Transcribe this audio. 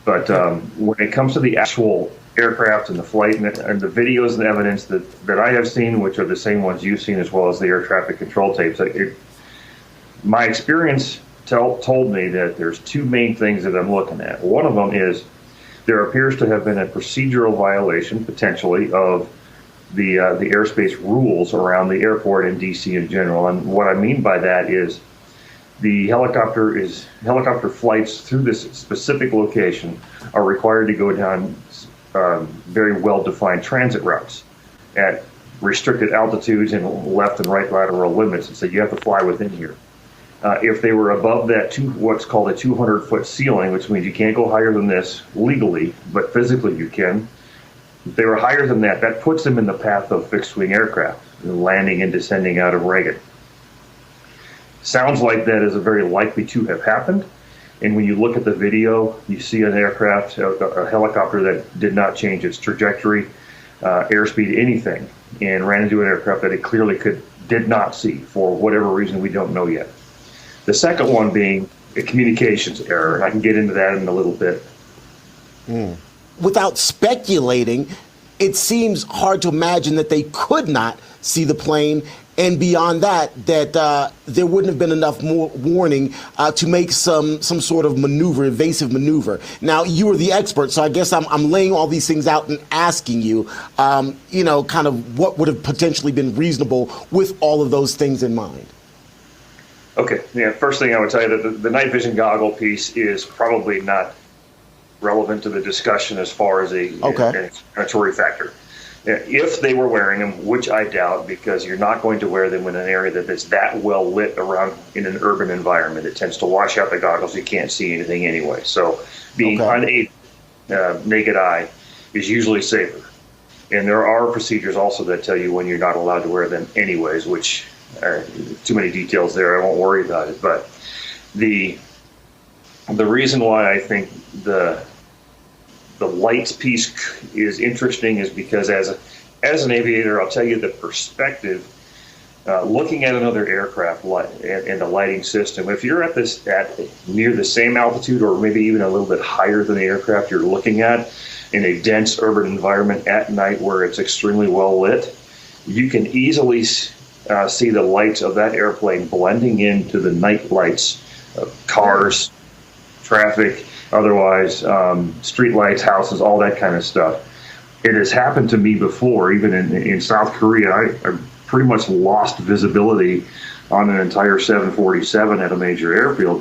But when it comes to the actual aircraft and the flight and the videos and evidence that I have seen, which are the same ones you've seen, as well as the air traffic control tapes, my experience told me that there's two main things that I'm looking at. One of them is there appears to have been a procedural violation, potentially, of the airspace rules around the airport and DC in general. And what I mean by that is the helicopter flights through this specific location are required to go down very well-defined transit routes at restricted altitudes and left and right lateral limits, and so you have to fly within here. If they were above that what's called a 200-foot ceiling, which means you can't go higher than this legally, but physically you can. If they were higher than that, that puts them in the path of fixed-wing aircraft, landing and descending out of Reagan. Sounds like that is very likely to have happened. And when you look at the video, you see an aircraft, a helicopter that did not change its trajectory, airspeed, anything, and ran into an aircraft that it clearly did not see for whatever reason we don't know yet. The second one being a communications error, and I can get into that in a little bit. Without speculating, it seems hard to imagine that they could not see the plane, and beyond that, there wouldn't have been enough more warning to make some sort of maneuver, evasive maneuver. Now, you are the expert, so I guess I'm laying all these things out and asking you, kind of what would have potentially been reasonable with all of those things in mind. Okay, yeah, first thing I would tell you that the night vision goggle piece is probably not relevant to the discussion as far as an explanatory factor. If they were wearing them, which I doubt, because you're not going to wear them in an area that is that well lit around in an urban environment. It tends to wash out the goggles. You can't see anything anyway. So being unaided, naked eye is usually safer. And there are procedures also that tell you when you're not allowed to wear them anyways, which are too many details there. I won't worry about it. But the reason why I think the lights piece is interesting is because as an aviator, I'll tell you the perspective, looking at another aircraft and the lighting system. If you're at near the same altitude or maybe even a little bit higher than the aircraft you're looking at in a dense urban environment at night where it's extremely well lit, you can easily see the lights of that airplane blending into the night lights of cars, traffic, otherwise, street lights, houses, all that kind of stuff. It has happened to me before, even in South Korea. I pretty much lost visibility on an entire 747 at a major airfield